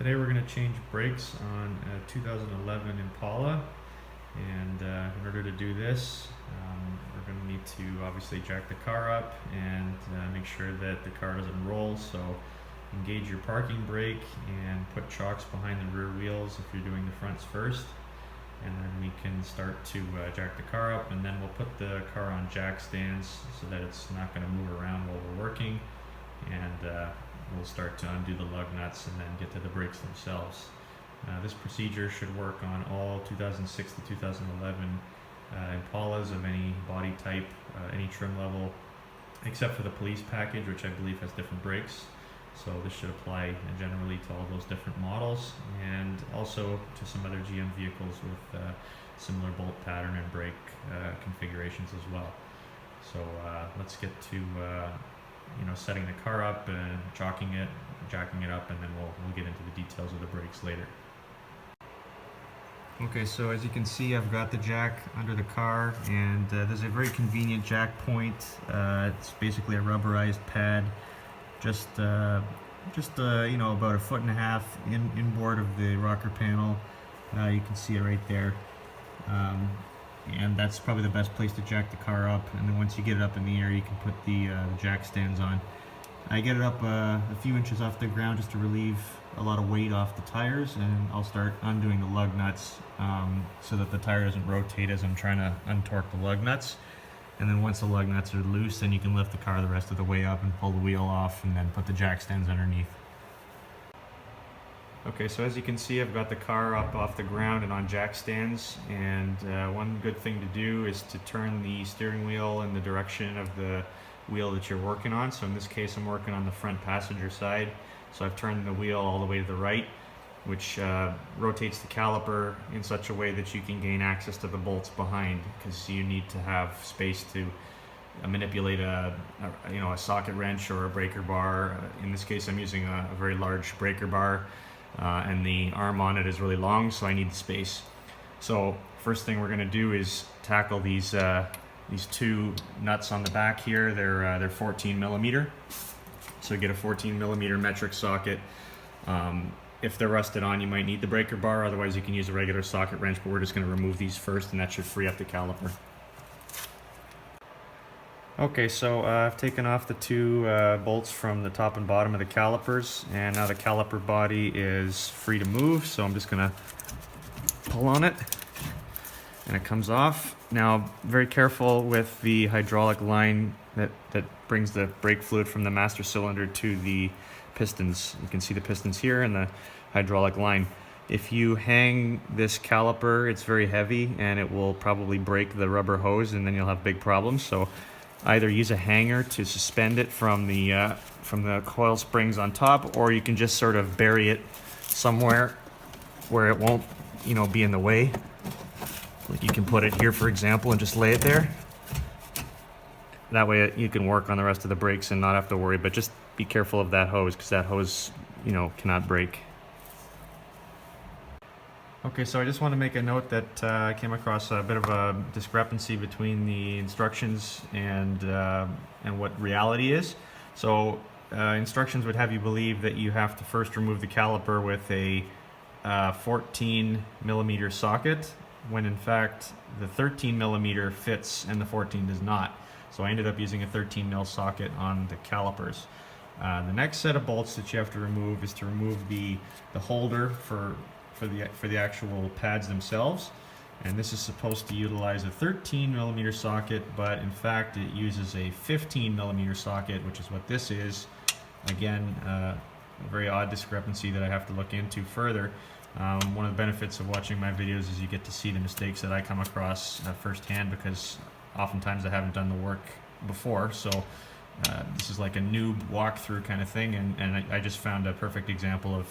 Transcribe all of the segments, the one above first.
Today we're going to change brakes on a 2011 Impala, and in order to do this we're going to need to obviously jack the car up and make sure that the car doesn't roll. So engage your parking brake and put chocks behind the rear wheels if you're doing the fronts first, and then we can start to jack the car up, and then we'll put the car on jack stands so that it's not going to move around while we're working, and we'll start to undo the lug nuts and then get to the brakes themselves. This procedure should work on all 2006 to 2011 Impalas of any body type, any trim level, except for the police package, which I believe has different brakes. So this should apply generally to all those different models, and also to some other GM vehicles with similar bolt pattern and brake configurations as well. So let's get to setting the car up and jacking it up, and then we'll get into the details of the brakes later. Okay, so as you can see, I've got the jack under the car, and there's a very convenient jack point. It's basically a rubberized pad, just about 1.5 foot inboard of the rocker panel. You can see it right there, and that's probably the best place to jack the car up. And then once you get it up in the air, you can put the jack stands on. I get it up a few inches off the ground just to relieve a lot of weight off the tires, and I'll start undoing the lug nuts so that the tire doesn't rotate as I'm trying to untorque the lug nuts. And then once the lug nuts are loose, then you can lift the car the rest of the way up and pull the wheel off, and then put the jack stands underneath. Okay, so as you can see, I've got the car up off the ground and on jack stands, and one good thing to do is to turn the steering wheel in the direction of the wheel that you're working on. So in this case, I'm working on the front passenger side, so I've turned the wheel all the way to the right, which rotates the caliper in such a way that you can gain access to the bolts behind, because you need to have space to manipulate a socket wrench or a breaker bar. In this case, I'm using a very large breaker bar, and the arm on it is really long, so I need the space. So first thing we're going to do is tackle these two nuts on the back here. They're 14 millimeter. So get a 14 millimeter metric socket. If they're rusted on, you might need the breaker bar, otherwise you can use a regular socket wrench, but we're just going to remove these first, and that should free up the caliper. Okay, so I've taken off the two bolts from the top and bottom of the calipers, and now the caliper body is free to move, so I'm just going to pull on it, and it comes off. Now, very careful with the hydraulic line that brings the brake fluid from the master cylinder to the pistons. You can see the pistons here and the hydraulic line. If you hang this caliper, it's very heavy and it will probably break the rubber hose, and then you'll have big problems. So either use a hanger to suspend it from the coil springs on top, or you can just sort of bury it somewhere where it won't be in the way. Like you can put it here, for example, and just lay it there. That way you can work on the rest of the brakes and not have to worry, but just be careful of that hose, because that hose, cannot break. Okay, so I just want to make a note that I came across a bit of a discrepancy between the instructions and what reality is. So instructions would have you believe that you have to first remove the caliper with a 14 millimeter socket, when in fact the 13 millimeter fits and the 14 does not. So I ended up using a 13 mil socket on the calipers. The next set of bolts that you have to remove is to remove the holder for the actual pads themselves, and this is supposed to utilize a 13 millimeter socket, but in fact it uses a 15 millimeter socket, which is what this is. Again, a very odd discrepancy that I have to look into further. One of the benefits of watching my videos is you get to see the mistakes that I come across firsthand, because oftentimes I haven't done the work before. So this is like a noob walkthrough kind of thing, and I just found a perfect example of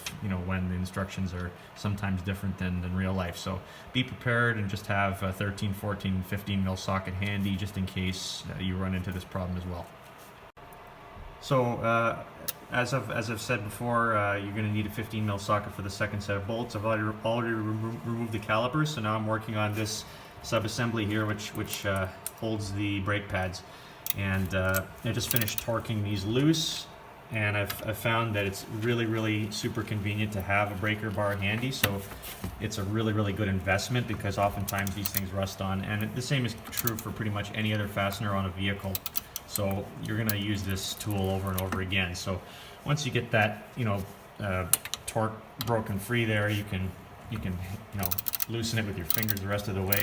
when the instructions are sometimes different than real life. So be prepared and just have a 13, 14, 15 mil socket handy, just in case you run into this problem as well. So as I've said before, you're going to need a 15 mil socket for the second set of bolts. I've already removed the calipers, so now I'm working on this sub-assembly here, which holds the brake pads. And I just finished torquing these loose, and I've found that it's really super convenient to have a breaker bar handy. So it's a really good investment, because oftentimes these things rust on, and the same is true for pretty much any other fastener on a vehicle. So you're going to use this tool over and over again. So once you get that, torque broken free there, you can loosen it with your fingers the rest of the way.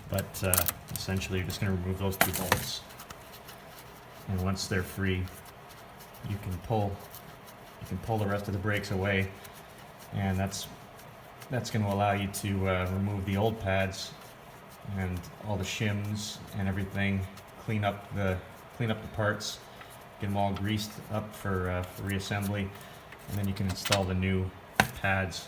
But essentially, you're just going to remove those two bolts, and once they're free, you can pull the rest of the brakes away, and that's going to allow you to remove the old pads and all the shims and everything, clean up the parts, get them all greased up for reassembly, and then you can install the new pads.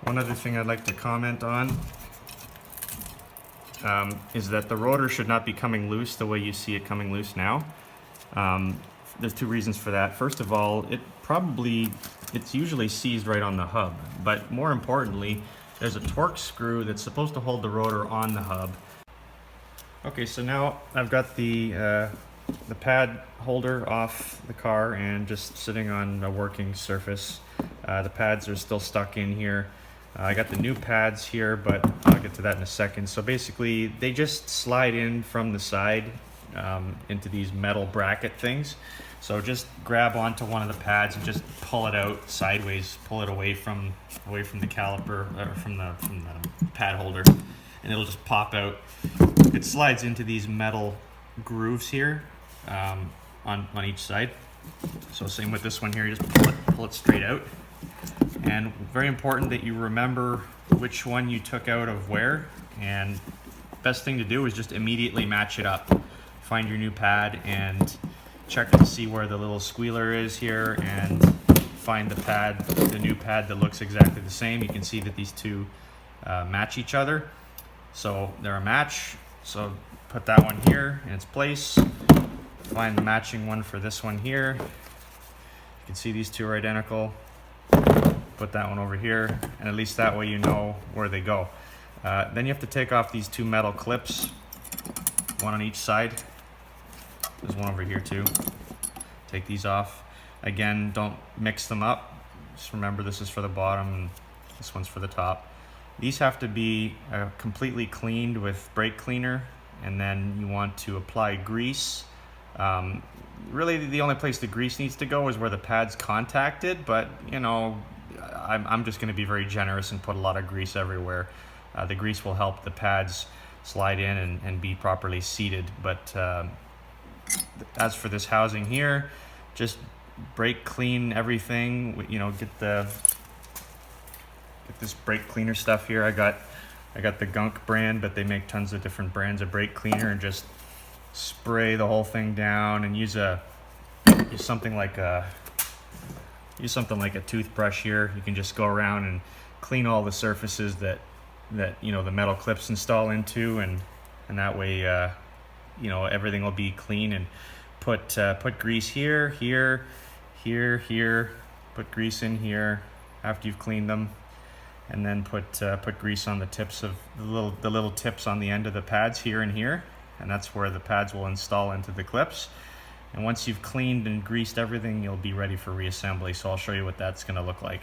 One other thing I'd like to comment on is that the rotor should not be coming loose the way you see it coming loose now. There's two reasons for that. First of all, it's usually seized right on the hub, but more importantly, there's a torque screw that's supposed to hold the rotor on the hub. Okay, so now I've got the pad holder off the car and just sitting on a working surface. The pads are still stuck in here. I got the new pads here, but I'll get to that in a second. So basically, they just slide in from the side into these metal bracket things. So just grab onto one of the pads and just pull it out sideways, pull it away from the caliper, or from the pad holder, and it'll just pop out. It slides into these metal grooves here on each side. So same with this one here, you just pull it straight out. And very important that you remember which one you took out of where, and best thing to do is just immediately match it up. Find your new pad and check to see where the little squealer is here, and find the new pad that looks exactly the same. You can see that these two match each other, so they're a match. So put that one here in its place, find the matching one for this one here. You can see these two are identical. Put that one over here, and at least that way you know where they go. Then you have to take off these two metal clips, one on each side. There's one over here too. Take these off. Again, don't mix them up. Just remember, this is for the bottom and this one's for the top. These have to be completely cleaned with brake cleaner, and then you want to apply grease. Really, the only place the grease needs to go is where the pad's contacted, but I'm just going to be very generous and put a lot of grease everywhere. The grease will help the pads slide in and be properly seated. But as for this housing here, just brake clean everything. Get this brake cleaner stuff here. I got the Gunk brand, but they make tons of different brands of brake cleaner, and just spray the whole thing down, and use something like a toothbrush here. You can just go around and clean all the surfaces that the metal clips install into, and that way everything will be clean. And put grease here, put grease in here after you've cleaned them, and then put grease on the tips of the little tips on the end of the pads here and here, and that's where the pads will install into the clips. And once you've cleaned and greased everything, you'll be ready for reassembly. So I'll show you what that's going to look like.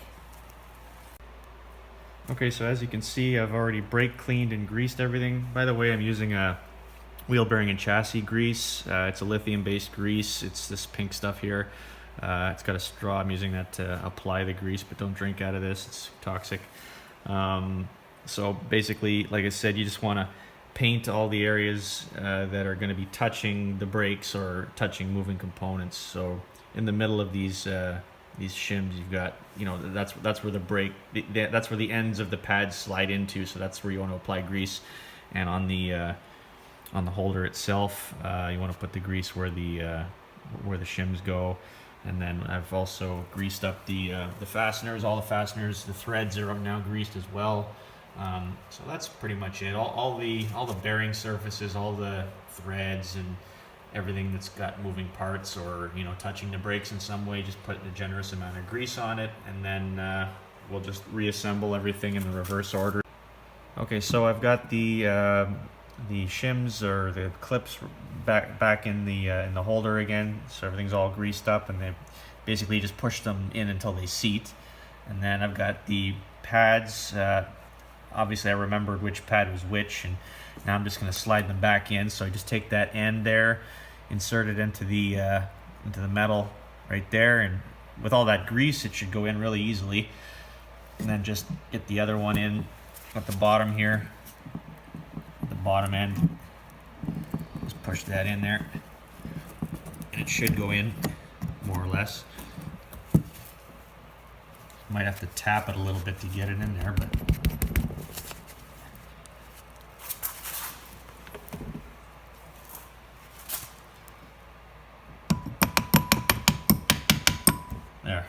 Okay, so as you can see, I've already brake cleaned and greased everything. By the way, I'm using a wheel bearing and chassis grease. It's a lithium-based grease. It's this pink stuff here. It's got a straw. I'm using that to apply the grease, but don't drink out of this. It's toxic. So basically, like I said, you just want to paint all the areas that are going to be touching the brakes or touching moving components. So in the middle of these shims, you've got, you know, that's where the brake, that's where the ends of the pads slide into. So that's where you want to apply grease. And on the holder itself, you want to put the grease where the shims go. And then I've also greased up the fasteners. All the fasteners, the threads are now greased as well. So that's pretty much it. All the bearing surfaces, all the threads and everything that's got moving parts or, you know, touching the brakes in some way, just put a generous amount of grease on it, and then we'll just reassemble everything in the reverse order. Okay, so I've got the shims or the clips back in the holder again, so everything's all greased up, and they basically just push them in until they seat. And then I've got the pads. Obviously I remembered which pad was which, and now I'm just going to slide them back in. So I just take that end there, insert it into the metal right there, and with all that grease it should go in really easily. And then just get the other one in at the bottom here, the bottom end. Just push that in there, and it should go in more or less. Might have to tap it a little bit to get it in there, but there.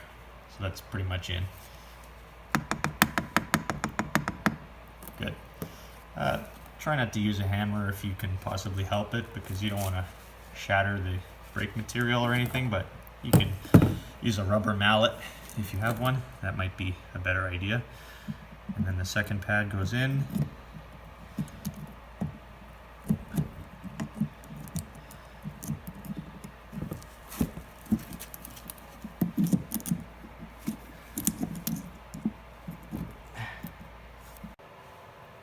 So that's pretty much in. Good. Try not to use a hammer if you can possibly help it, because you don't want to shatter the brake material or anything, but you can use a rubber mallet if you have one. That might be a better idea. And then the second pad goes in.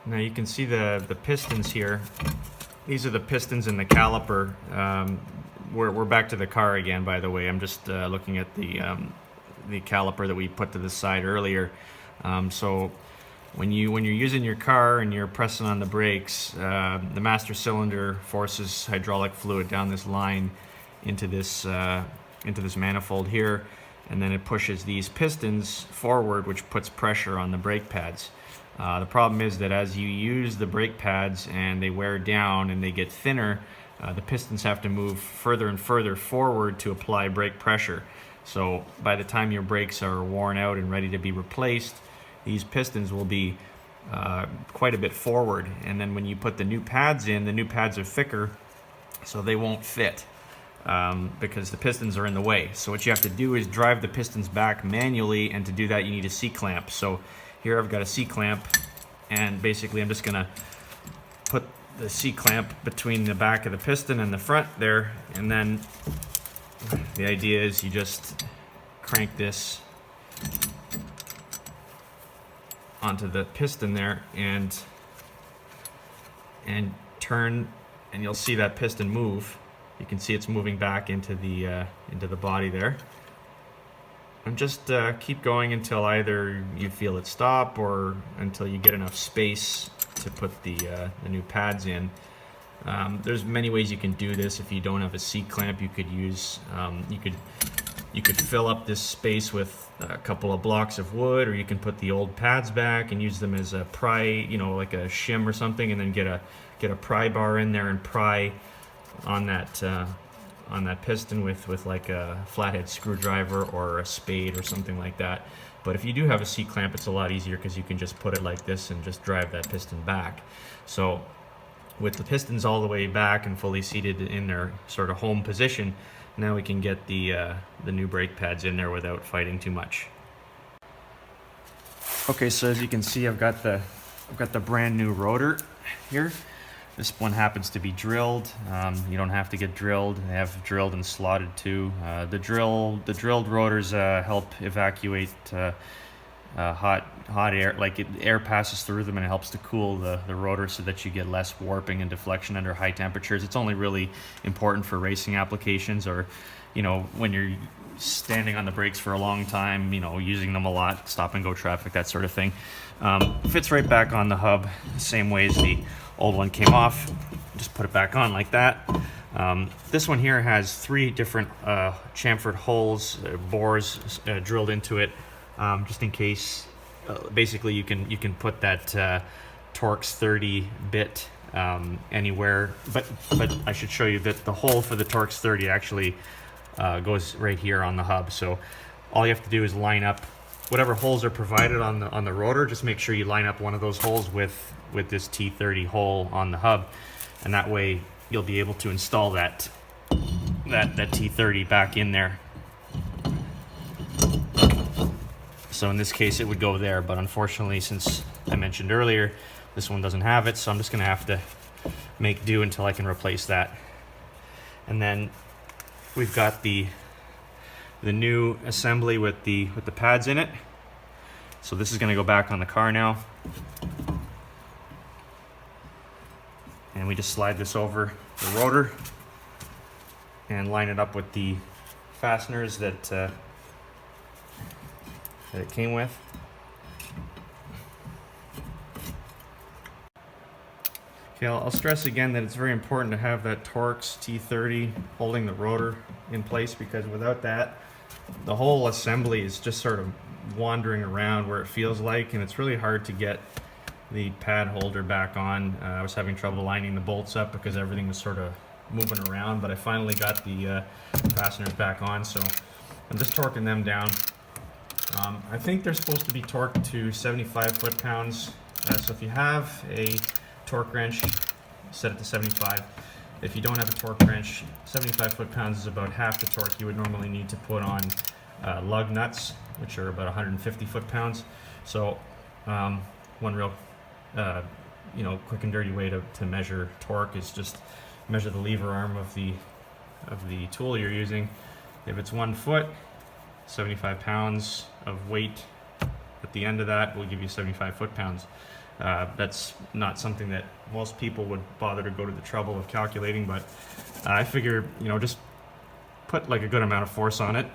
Now you can see the pistons here. These are the pistons in the caliper. We're back to the car again, by the way. I'm just looking at the caliper that we put to the side earlier. So when you're using your car and you're pressing on the brakes, the master cylinder forces hydraulic fluid down this line into this manifold here, and then it pushes these pistons forward, which puts pressure on the brake pads. The problem is that as you use the brake pads and they wear down and they get thinner, the pistons have to move further and further forward to apply brake pressure. So by the time your brakes are worn out and ready to be replaced, these pistons will be quite a bit forward. And then when you put the new pads in, the new pads are thicker, so they won't fit because the pistons are in the way. So what you have to do is drive the pistons back manually, and to do that you need a C-clamp. So here I've got a C-clamp, and basically I'm just going to put the C-clamp between the back of the piston and the front there, and then the idea is you just crank this onto the piston there and turn, and you'll see that piston move. You can see it's moving back into the body there. And just keep going until either you feel it stop or until you get enough space to put the new pads in. There's many ways you can do this. If you don't have a C-clamp, you could use you could fill up this space with a couple of blocks of wood, or you can put the old pads back and use them as a pry, you know, like a shim or something, and then get a pry bar in there and pry on that piston with like a flathead screwdriver or a spade or something like that. But if you do have a C-clamp, it's a lot easier because you can just put it like this and just drive that piston back. So with the pistons all the way back and fully seated in their sort of home position, now we can get the new brake pads in there without fighting too much. Okay, so as you can see, I've got the brand new rotor here. This one happens to be drilled. You don't have to get drilled. They have drilled and slotted too. The drilled rotors help evacuate hot air, like air passes through them, and it helps to cool the rotor so that you get less warping and deflection under high temperatures. It's only really important for racing applications, or, you know, when you're standing on the brakes for a long time, you know, using them a lot, stop and go traffic, that sort of thing. Fits right back on the hub, the same way as the old one came off. Just put it back on like that. This one here has 3 different chamfered holes, bores drilled into it, just in case. Basically, you can put that Torx 30 bit anywhere, but I should show you that the hole for the Torx 30 actually goes right here on the hub. So all you have to do is line up whatever holes are provided on the rotor. Just make sure you line up one of those holes with this T30 hole on the hub, and that way you'll be able to install that T30 back in there. So in this case it would go there, but unfortunately, since I mentioned earlier, this one doesn't have it, so I'm just gonna have to make do until I can replace that. And then we've got the new assembly with the pads in it. So this is gonna go back on the car now. And we just slide this over the rotor and line it up with the fasteners that it came with. Okay, I'll stress again that it's very important to have that Torx T30 holding the rotor in place, because without that, the whole assembly is just sort of wandering around where it feels like, and it's really hard to get the pad holder back on. I was having trouble lining the bolts up because everything was sort of moving around, but I finally got the fasteners back on, so I'm just torquing them down. I think they're supposed to be torqued to 75 foot-pounds, so if you have a torque wrench, set it to 75. If you don't have a torque wrench, 75 foot-pounds is about half the torque you would normally need to put on lug nuts, which are about 150 foot-pounds. So one real quick and dirty way to measure torque is just measure the lever arm of the tool you're using. If it's 1 foot, 75 pounds of weight at the end of that will give you 75 foot-pounds. That's not something that most people would bother to go to the trouble of calculating, but I figure, just put like a good amount of force on it.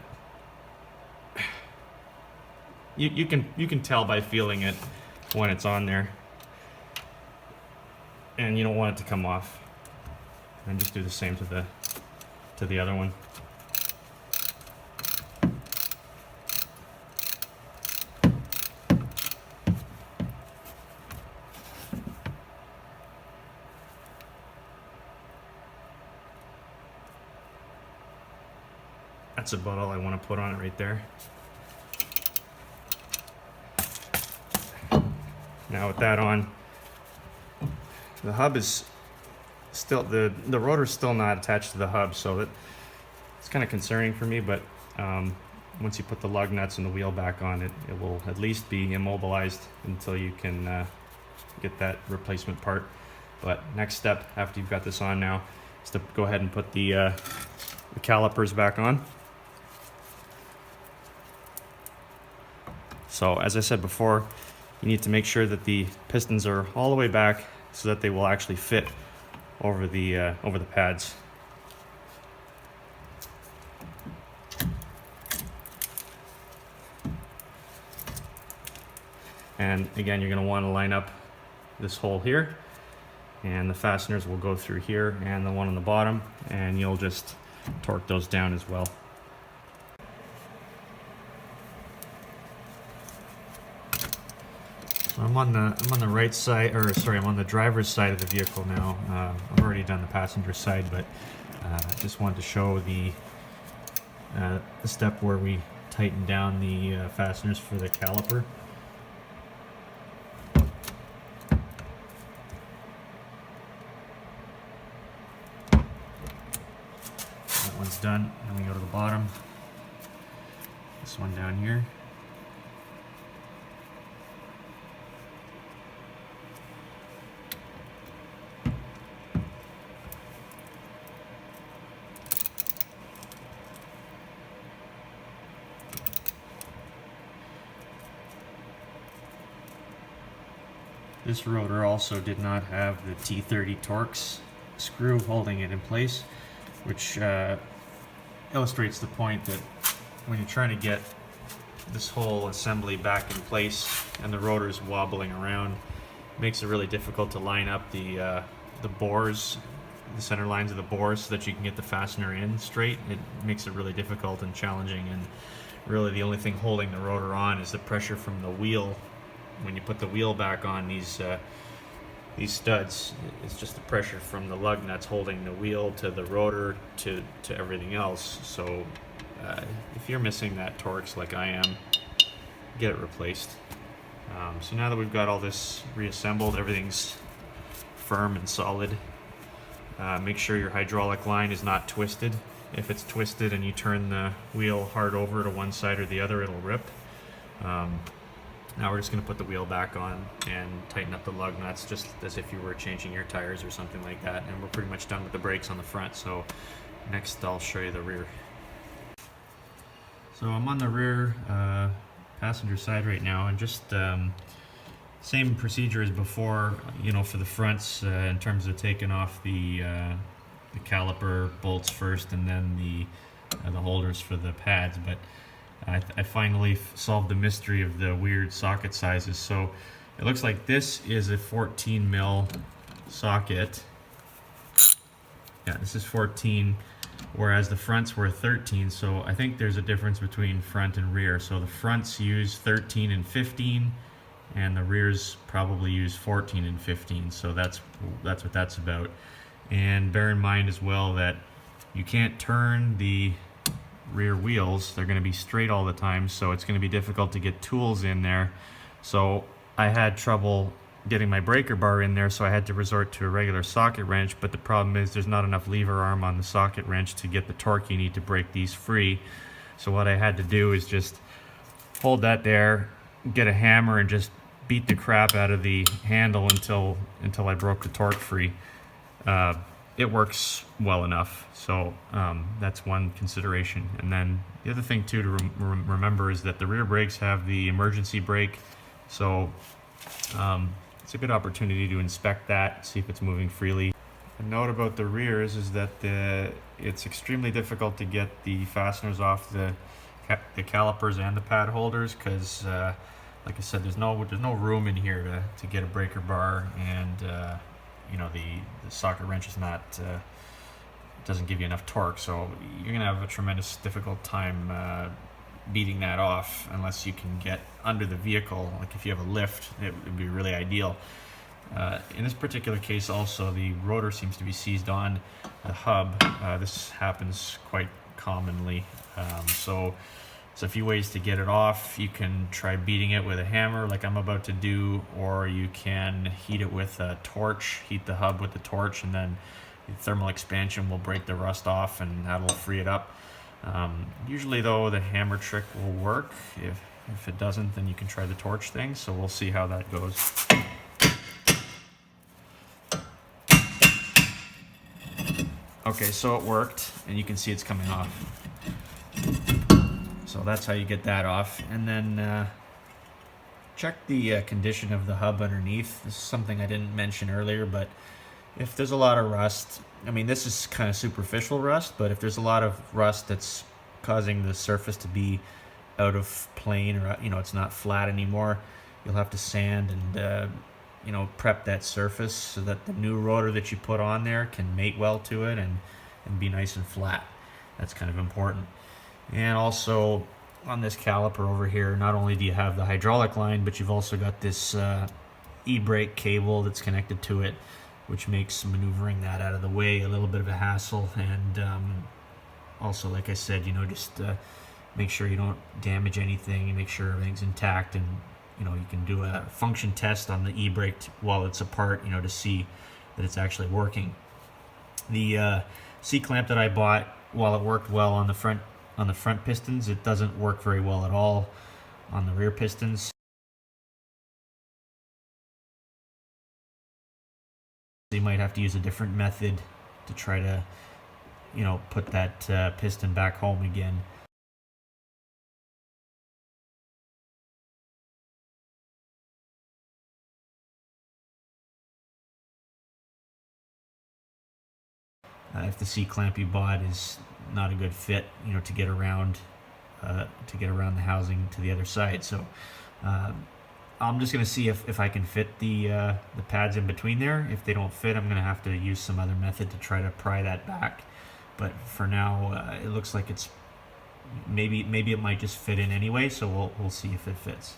You can tell by feeling it when it's on there, and you don't want it to come off. And just do the same to the other one. That's about all I want to put on it right there. Now with that on, the hub is still, the rotor's still not attached to the hub, so it's kind of concerning for me, but once you put the lug nuts and the wheel back on, it will at least be immobilized until you can get that replacement part. But next step after you've got this on now is to go ahead and put the calipers back on. So as I said before, you need to make sure that the pistons are all the way back so that they will actually fit over the pads. And again, you're going to want to line up this hole here, and the fasteners will go through here and the one on the bottom, and you'll just torque those down as well. So I'm on the right side, or sorry, I'm on the driver's side of the vehicle now. I've already done the passenger side, but I just wanted to show the step where we tighten down the fasteners for the caliper. That one's done. Then we go to the bottom. This one down here. This rotor also did not have the T30 Torx screw holding it in place, which illustrates the point that when you're trying to get this whole assembly back in place and the rotor's wobbling around, it makes it really difficult to line up the bores the center lines of the bores so that you can get the fastener in straight. It makes it really difficult and challenging, and really the only thing holding the rotor on is the pressure from the wheel. When you put the wheel back on these studs, it's just the pressure from the lug nuts holding the wheel to the rotor to everything else. So if you're missing that Torx like I am, get it replaced. So now that we've got all this reassembled, everything's firm and solid. Make sure your hydraulic line is not twisted. If it's twisted and you turn the wheel hard over to one side or the other, it'll rip. Now we're just going to put the wheel back on and tighten up the lug nuts just as if you were changing your tires or something like that. And we're pretty much done with the brakes on the front, so next I'll show you the rear. So I'm on the rear passenger side right now, and just same procedure as before, you know, for the fronts in terms of taking off the caliper bolts first and then the holders for the pads. But I finally solved the mystery of the weird socket sizes. So it looks like this is a 14 mil socket. Yeah, this is 14, whereas the fronts were 13. So I think there's a difference between front and rear. So the fronts use 13 and 15, and the rears probably use 14 and 15. So that's what that's about. And bear in mind as well that you can't turn the rear wheels. They're going to be straight all the time, so it's going to be difficult to get tools in there. So I had trouble getting my breaker bar in there, so I had to resort to a regular socket wrench. But the problem is there's not enough lever arm on the socket wrench to get the torque you need to break these free. So what I had to do is just hold that there, get a hammer, and just beat the crap out of the handle until I broke the torque free. It works well enough, so that's one consideration. And then the other thing too to remember is that the rear brakes have the emergency brake, so it's a good opportunity to inspect that, see if it's moving freely. A note about the rears is that it's extremely difficult to get the fasteners off the calipers and the pad holders, because like I said, there's no room in here to get a breaker bar, and you know, the socket wrench is not doesn't give you enough torque, so you're gonna have a tremendous difficult time beating that off unless you can get under the vehicle. Like if you have a lift, it would be really ideal. In this particular case also, the rotor seems to be seized on the hub. This happens quite commonly, so there's a few ways to get it off. You can try beating it with a hammer like I'm about to do, or you can heat it with a torch, heat the hub with the torch, and then the thermal expansion will break the rust off and that'll free it up. Usually though, the hammer trick will work. If it doesn't, then you can try the torch thing, so we'll see how that goes. Okay, so it worked, and you can see it's coming off. So that's how you get that off. And then check the condition of the hub underneath. This is something I didn't mention earlier, but if there's a lot of rust, I mean, this is kind of superficial rust, but if there's a lot of rust that's causing the surface to be out of plane, or you know, it's not flat anymore, you'll have to sand and you know, prep that surface so that the new rotor that you put on there can mate well to it and be nice and flat. That's kind of important. And also on this caliper over here, not only do you have the hydraulic line, but you've also got this e-brake cable that's connected to it, which makes maneuvering that out of the way a little bit of a hassle. And also, like I said, you know, just make sure you don't damage anything and make sure everything's intact. And you know, you can do a function test on the e-brake while it's apart, you know, to see that it's actually working. The C-clamp that I bought, while it worked well on the front pistons, it doesn't work very well at all on the rear pistons. You might have to use a different method to try to, you know, put that piston back home again. If the C-clamp you bought is not a good fit, you know, to get around the housing to the other side. So I'm just gonna see if I can fit the pads in between there. If they don't fit, I'm gonna have to use some other method to try to pry that back. But for now, it looks like it's maybe it might just fit in anyway. So we'll see if it fits.